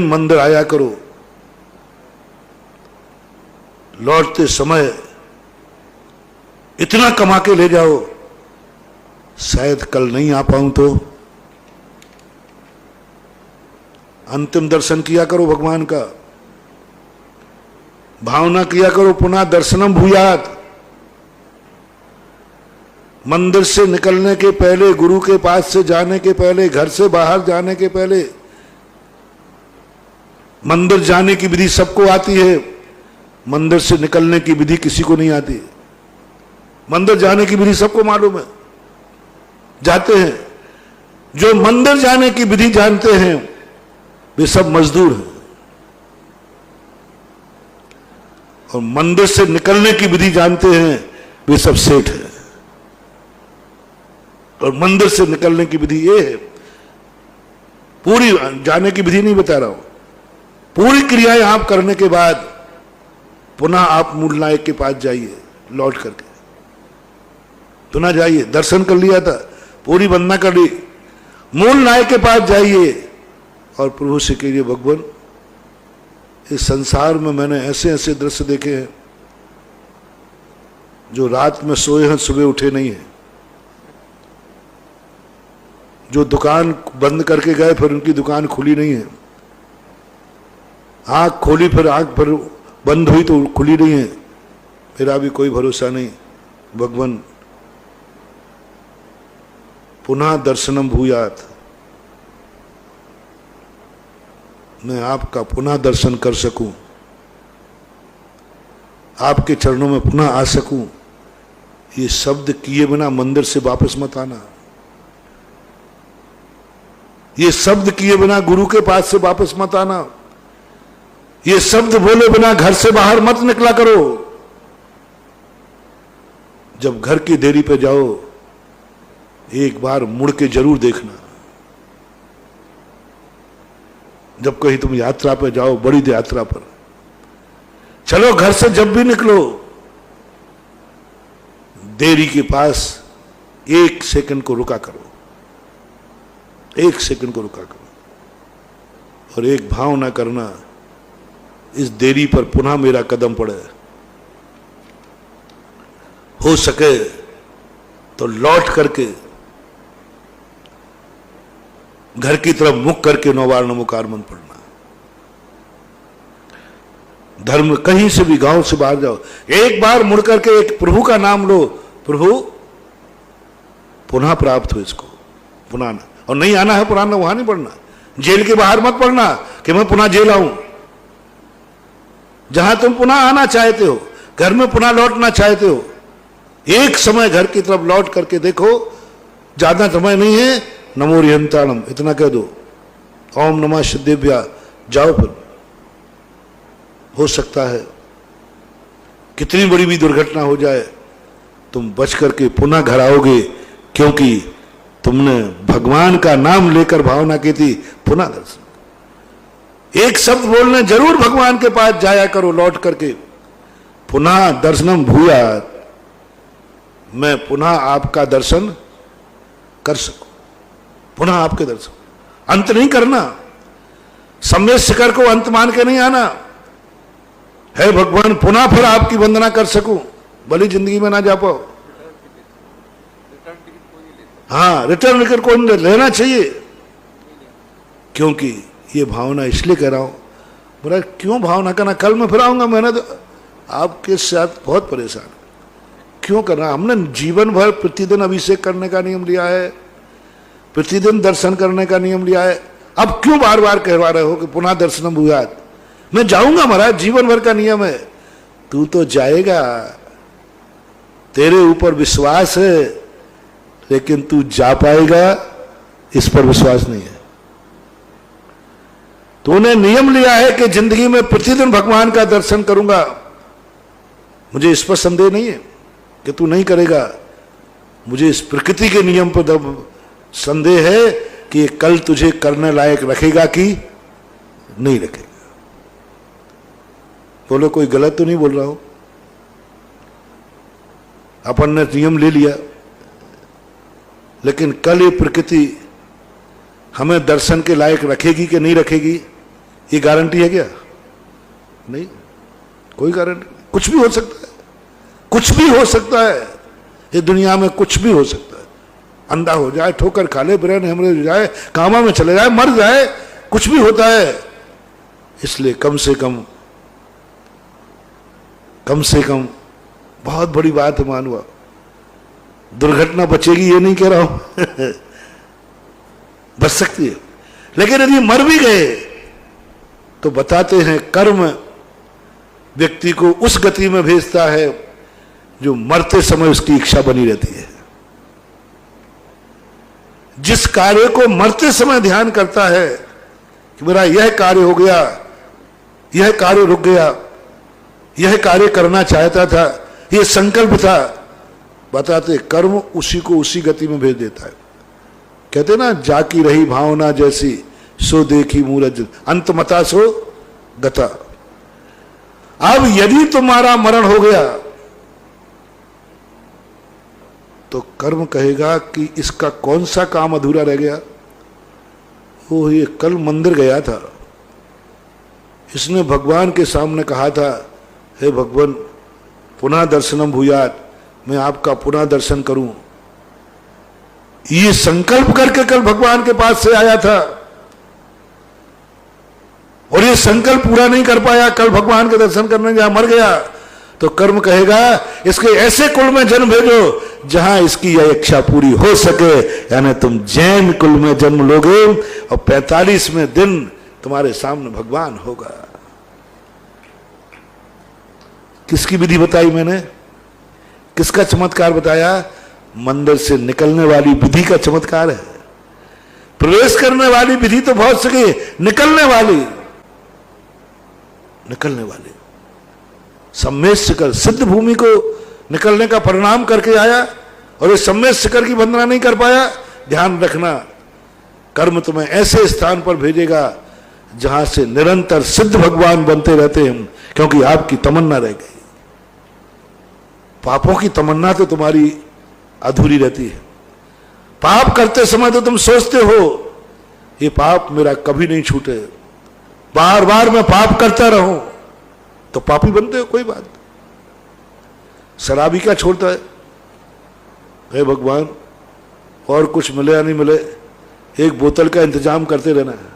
मंदिर आया करो, लौटते समय इतना कमा के ले जाओ, शायद कल नहीं आ पाऊं तो अंतिम दर्शन किया करो भगवान का, भावना किया करो पुनः दर्शनम भूयात। मंदिर से निकलने के पहले, गुरु के पास से जाने के पहले, घर से बाहर जाने के पहले, मंदिर जाने की विधि सबको आती है, मंदिर से निकलने की विधि किसी को नहीं आती। मंदिर जाने की विधि सबको मालूम है, जाते हैं। जो मंदिर जाने की विधि जानते हैं वे सब मजदूर हैं, और मंदिर से निकलने की विधि जानते हैं वे सब सेठ हैं। और मंदिर से निकलने की विधि ये है, पूरी जाने की विधि नहीं बता रहा हूं, पूरी क्रियाएं आप करने के बाद पुनः आप मूल नायक के पास जाइए, लौट करके पुनः जाइए। दर्शन कर लिया था, पूरी वंदना कर ली, मूल नायक के पास जाइए और प्रभु से कहिए, भगवान इस संसार में मैंने ऐसे ऐसे दृश्य देखे हैं, जो रात में सोए हैं सुबह उठे नहीं हैं, जो दुकान बंद करके गए फिर उनकी दुकान खुली नहीं है, आंख खोली फिर आंख फिर बंद हुई तो खुली नहीं है, मेरा भी कोई भरोसा नहीं। भगवान पुनः दर्शनम भूयात, मैं आपका पुनः दर्शन कर सकूं, आपके चरणों में पुनः आ सकूं, ये शब्द किए बिना मंदिर से वापस मत आना, ये शब्द किए बिना गुरु के पास से वापस मत आना, ये शब्द बोले बिना घर से बाहर मत निकला करो। जब घर की देरी पे जाओ एक बार मुड़ के जरूर देखना। जब कहीं तुम यात्रा पे जाओ, बड़ी यात्रा पर चलो, घर से जब भी निकलो देरी के पास एक सेकंड को रुका करो, एक सेकंड को रुका करो और एक भावना करना, इस देरी पर पुनः मेरा कदम पड़े, हो सके तो लौट करके घर की तरफ मुख करके 9 बार नमोकार मंत्र पढ़ना। धर्म कहीं से भी, गांव से बाहर जाओ, एक बार मुड़ करके एक प्रभु का नाम लो, प्रभु पुनः प्राप्त हो इसको, पुनः आना। और नहीं आना है पुराना, वहां नहीं पढ़ना, जेल के बाहर मत पढ़ना कि मैं पुनः जेल आऊं। जहां तुम पुनः आना चाहते हो, घर में पुनः लौटना चाहते हो, एक समय घर की तरफ लौट करके देखो, ज्यादा समय नहीं है, नमो रिहंताणम इतना कह दो, ओम नमः सिद्धेभ्या, जाओ। फिर हो सकता है कितनी बड़ी भी दुर्घटना हो जाए, तुम बच करके पुनः घर आओगे, क्योंकि तुमने भगवान का नाम लेकर भावना की थी, पुनः दर्शन। एक शब्द बोलने जरूर भगवान के पास जाया करो, लौट करके पुनः दर्शनम भूयात, मैं पुनः आपका दर्शन कर सकूं, पुनः आपके दर्शन। अंत नहीं करना, सम्यक शिखर को अंत मान के नहीं आना है, भगवान पुनः फिर आपकी वंदना कर सकूं, भली जिंदगी में ना जा पाओ। हाँ, रिटर्न टिकट को लेना चाहिए, क्योंकि ये भावना इसलिए कह रहा हूं, बोला क्यों भावना करना, कल मैं फिर आऊंगा, मैंने तो आपके साथ बहुत परेशान, क्यों करना। हमने जीवन भर प्रतिदिन अभिषेक करने का नियम लिया है, प्रतिदिन दर्शन करने का नियम लिया है, अब क्यों बार बार कहवा रहे हो कि पुनः दर्शनम भूयात। मैं जाऊंगा महाराज, जीवन भर का नियम है। तू तो जाएगा, तेरे ऊपर विश्वास है, लेकिन तू जा पाएगा इस पर विश्वास नहीं है। तूने नियम लिया है कि जिंदगी में प्रतिदिन भगवान का दर्शन करूंगा, मुझे इस पर संदेह नहीं है कि तू नहीं करेगा, मुझे इस प्रकृति के नियम पर संदेह है कि कल तुझे करने लायक रखेगा कि नहीं रखेगा। बोलो कोई गलत तो नहीं बोल रहा हो, अपन ने नियम ले लिया, लेकिन कल ये प्रकृति हमें दर्शन के लायक रखेगी कि नहीं रखेगी, ये गारंटी है क्या? नहीं, कोई गारंटी नहीं। कुछ भी हो सकता है, कुछ भी हो सकता है, ये दुनिया में कुछ भी हो सकता है। अंधा हो जाए, ठोकर खा ले, ब्रेन हेमरेज हो जाए, कामा में चले जाए, मर जाए, कुछ भी होता है। इसलिए कम से कम बहुत बड़ी बात है मानवा, दुर्घटना बचेगी ये नहीं कह रहा हूं बच सकती है, लेकिन यदि मर भी गए तो बताते हैं कर्म व्यक्ति को उस गति में भेजता है जो मरते समय उसकी इच्छा बनी रहती है। जिस कार्य को मरते समय ध्यान करता है कि मेरा यह कार्य हो गया, यह कार्य रुक गया, यह कार्य करना चाहता था, यह संकल्प था, बताते कर्म उसी को उसी गति में भेज देता है। कहते ना, जाकी रही भावना जैसी सो देखी मूरज, अंत मता सो गता। अब यदि तुम्हारा मरण हो गया तो कर्म कहेगा कि इसका कौन सा काम अधूरा रह गया। वो ये कल मंदिर गया था, इसने भगवान के सामने कहा था, हे भगवान पुनः दर्शनम भूयात, मैं आपका पुनः दर्शन करूं। ये संकल्प करके कल भगवान के पास से आया था और ये संकल्प पूरा नहीं कर पाया, कल भगवान के दर्शन करने जहां मर गया, तो कर्म कहेगा इसके ऐसे कुल में जन्म भेजो जहां इसकी यह इच्छा पूरी हो सके। यानी तुम जैन कुल में जन्म लोगे और 45वें दिन तुम्हारे सामने भगवान होगा। किसकी विधि बताई मैंने? किसका चमत्कार बताया? मंदिर से निकलने वाली विधि का चमत्कार है। प्रवेश करने वाली विधि तो बहुत सके, निकलने वाली सम्मेद शिखर सिद्ध भूमि को निकलने का परिणाम करके आया और इस सम्मेद शिखर की वंदना नहीं कर पाया। ध्यान रखना, कर्म तुम्हें ऐसे स्थान पर भेजेगा जहां से निरंतर सिद्ध भगवान बनते रहते हैं, क्योंकि आपकी तमन्ना रह गई। पापों की तमन्ना तो तुम्हारी अधूरी रहती है। पाप करते समय तो तुम सोचते हो ये पाप मेरा कभी नहीं छूटे, बार बार मैं पाप करता रहूं, तो पापी बनते हो, कोई बात। शराबी क्या छोड़ता है? हे भगवान और कुछ मिले या नहीं मिले, एक बोतल का इंतजाम करते रहना है।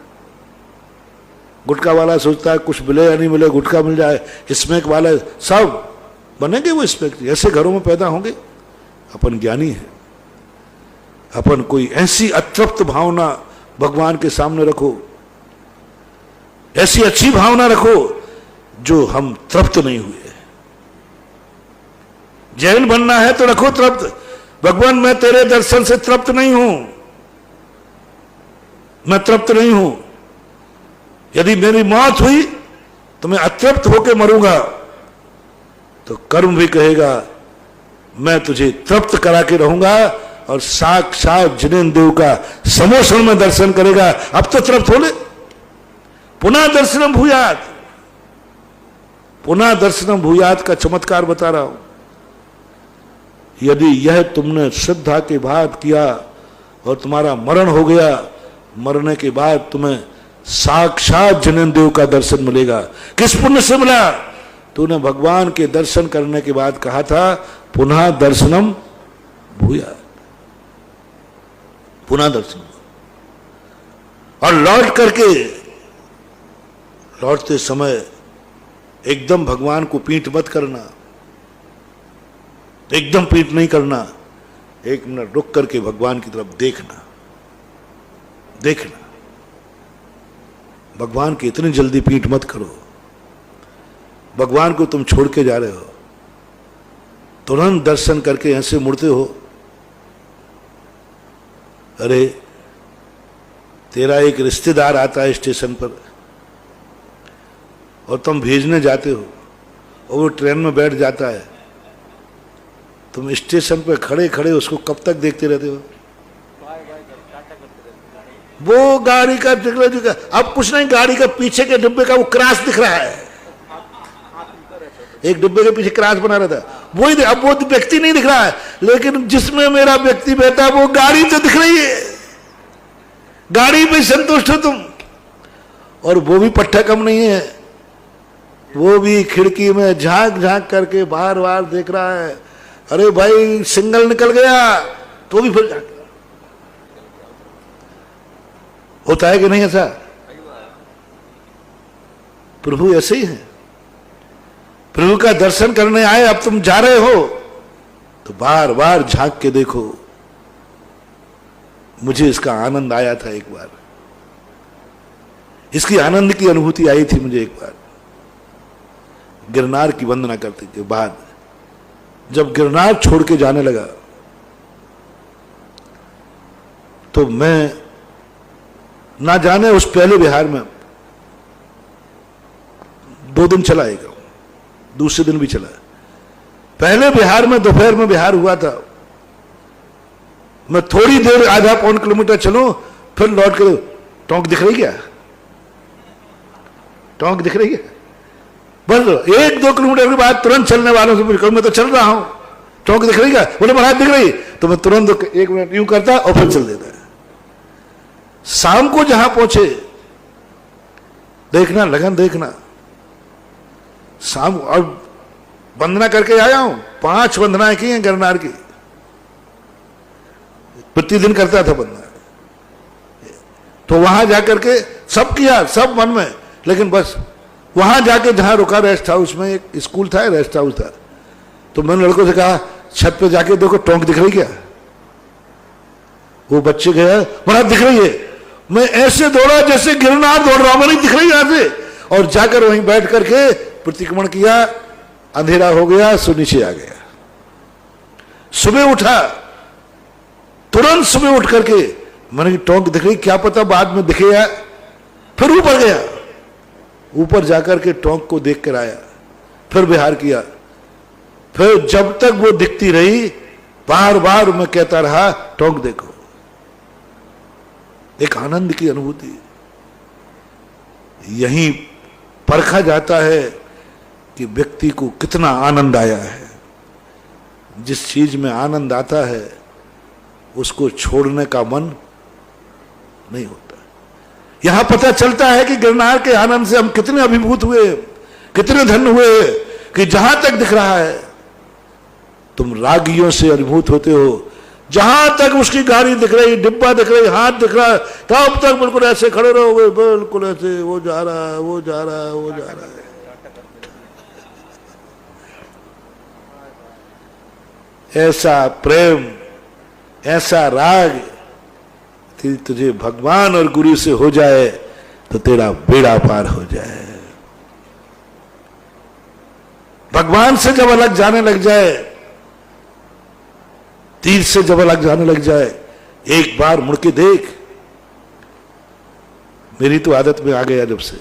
गुटखा वाला सोचता है कुछ मिले या नहीं मिले, गुटखा मिल जाए। स्मैक वाला, सब बनेंगे वो स्मैक, ऐसे घरों में पैदा होंगे। अपन ज्ञानी है, अपन कोई ऐसी अतृप्त भावना भगवान के सामने रखो, ऐसी अच्छी भावना रखो जो हम तृप्त नहीं हुए। जैन बनना है तो रखो तृप्त, भगवान मैं तेरे दर्शन से तृप्त नहीं हूं, मैं तृप्त नहीं हूं। यदि मेरी मौत हुई तो मैं अतृप्त होकर मरूंगा, तो कर्म भी कहेगा मैं तुझे तृप्त करा के रहूंगा और साक्षात जिनेन्द्र का समोषण में दर्शन करेगा। अब तो तृप्त हो ले, पुनः दर्शनम भूयात, पुनः दर्शनम भूयात का चमत्कार बता रहा हूं। यदि यह तुमने श्रद्धा के बाद किया और तुम्हारा मरण हो गया, मरने के बाद तुम्हें साक्षात जिनेन्द्र का दर्शन मिलेगा। किस पुण्य से मिला? तूने भगवान के दर्शन करने के बाद कहा था पुनः दर्शनम भूयात, पुनः दर्शन। और लौटते समय एकदम भगवान को पीठ मत करना, एकदम पीठ नहीं करना, एक मिनट रुक करके भगवान की तरफ देखना। भगवान की इतनी जल्दी पीठ मत करो। भगवान को तुम छोड़ के जा रहे हो, तुरंत दर्शन करके ऐसे मुड़ते हो। अरे तेरा एक रिश्तेदार आता है स्टेशन पर और तुम भेजने जाते हो और वो ट्रेन में बैठ जाता है, तुम स्टेशन पर खड़े खड़े उसको कब तक देखते रहते हो? वो गाड़ी का टिकट, अब कुछ नहीं, गाड़ी का पीछे के डिब्बे का वो क्रॉस दिख रहा है, एक डिब्बे के पीछे क्रॉस बना रहता है, वही। अब वो व्यक्ति नहीं दिख रहा है, लेकिन जिसमें मेरा व्यक्ति बैठा है वो गाड़ी तो दिख रही है। गाड़ी पे संतुष्ट हो तुम, और वो भी पट्टा कम नहीं है, वो भी खिड़की में झांक झांक करके बार बार देख रहा है, अरे भाई सिग्नल निकल गया, तो भी फिर झांक। होता है कि नहीं ऐसा? प्रभु ऐसे ही है। प्रभु का दर्शन करने आए, अब तुम जा रहे हो तो बार बार झांक के देखो। मुझे इसका आनंद आया था एक बार, इसकी आनंद की अनुभूति आई थी मुझे एक बार गिरनार की वंदना करते के बाद। जब गिरनार छोड़ के जाने लगा तो मैं ना जाने उस पहले बिहार में 2 दिन चला आएगा, दूसरे दिन भी चला। पहले बिहार में दोपहर में बिहार हुआ था, मैं थोड़ी देर आधा पौन किलोमीटर चलूं फिर लौट कर, टोंक दिख रही क्या? टोंक दिख रही है? बस 1-2 किलोमीटर के बाद तुरंत चलने वालों से पूछकर, मैं तो चल रहा हूं, टोंक दिख रही क्या? बोले महाराज दिख रही। तो मैं तुरंत 1 मिनट यूं करता और फिर चल देता। शाम को जहां पहुंचे, देखना लगन देखना, शाम और वंदना करके आया हूं, 5 वंदनाएं की हैं गिरनार की, प्रतिदिन करता था वंदना। तो वहां जाकर के सब किया, सब मन में, लेकिन बस वहां जाके जहां रुका रेस्ट हाउस में, एक स्कूल था, रेस्ट हाउस था, तो मैंने लड़कों से कहा छत पे जाके देखो टोंक दिख रही क्या? वो बच्चे गया, महाराज दिख रही है। मैं ऐसे दौड़ा जैसे गिरनार दौड़ रहा हूं, नहीं दिख रही यहां से, और जाकर वहीं बैठ करके प्रतिक्रमण किया। अंधेरा हो गया, सो नीचे आ गया। सुबह उठा, तुरंत सुबह उठ करके मैंने टोंक दिख रही, क्या पता बाद में दिखे या। फिर ऊपर गया, ऊपर जाकर के टोंक को देख कर आया, फिर बिहार किया। फिर जब तक वो दिखती रही, बार बार मैं कहता रहा टोंक देखो। एक आनंद की अनुभूति यहीं परखा जाता है कि व्यक्ति को कितना आनंद आया है। जिस चीज में आनंद आता है उसको छोड़ने का मन नहीं होता। यहां पता चलता है कि गिरनार के आनंद से हम कितने अभिभूत हुए, कितने धन्य हुए कि जहां तक दिख रहा है तुम रागियों से अभिभूत होते हो। जहां तक उसकी गाड़ी दिख रही, डिब्बा दिख रही, हाथ दिख रहा है, तब तक बिल्कुल ऐसे खड़े रहोगे, बिल्कुल ऐसे, वो जा रहा है, वो जा रहा है, वो जा रहा है। ऐसा प्रेम, ऐसा राग तुझे भगवान और गुरु से हो जाए तो तेरा बेड़ा पार हो जाए। भगवान से जब अलग जाने लग जाए, तीर से जब अलग जाने लग जाए, एक बार मुड़ के देख। मेरी तो आदत में आ गया, जब से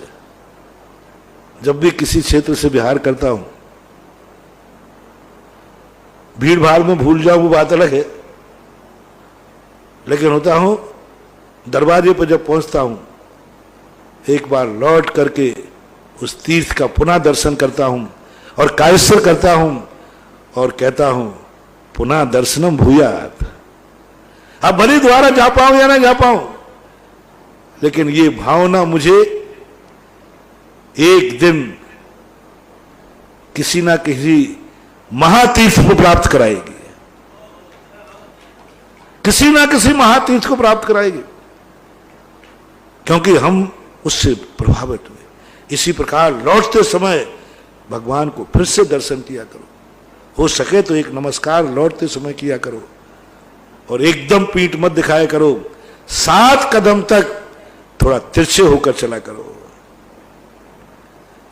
जब भी किसी क्षेत्र से बिहार करता हूं, भीड़ भाड़ में भूल जाऊं वो बात अलग है, लेकिन होता हूं दरवाजे पर जब पहुंचता हूं, एक बार लौट करके उस तीर्थ का पुनः दर्शन करता हूं और कायस्वर करता हूं और कहता हूं पुनः दर्शनम भूयात्। अब भले द्वारा जा पाऊं या ना जा पाऊं, लेकिन ये भावना मुझे एक दिन किसी ना किसी महातीर्थ को प्राप्त कराएगी, किसी ना किसी महातीर्थ को प्राप्त कराएगी, क्योंकि हम उससे प्रभावित हुए। इसी प्रकार लौटते समय भगवान को फिर से दर्शन किया करो, हो सके तो एक नमस्कार लौटते समय किया करो, और एकदम पीठ मत दिखाया करो। 7 कदम तक थोड़ा तिरछे होकर चला करो।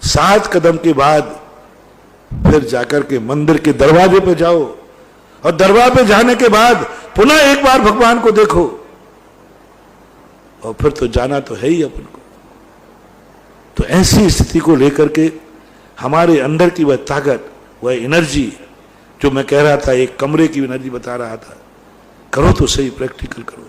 7 कदम के बाद फिर जाकर के मंदिर के दरवाजे पे जाओ, और दरवाजे पे जाने के बाद पुनः एक बार भगवान को देखो, और फिर तो जाना तो है ही अपन को। तो ऐसी स्थिति को लेकर के हमारे अंदर की वह ताकत, वह एनर्जी, जो मैं कह रहा था एक कमरे की एनर्जी बता रहा था, करो तो सही, प्रैक्टिकल करो।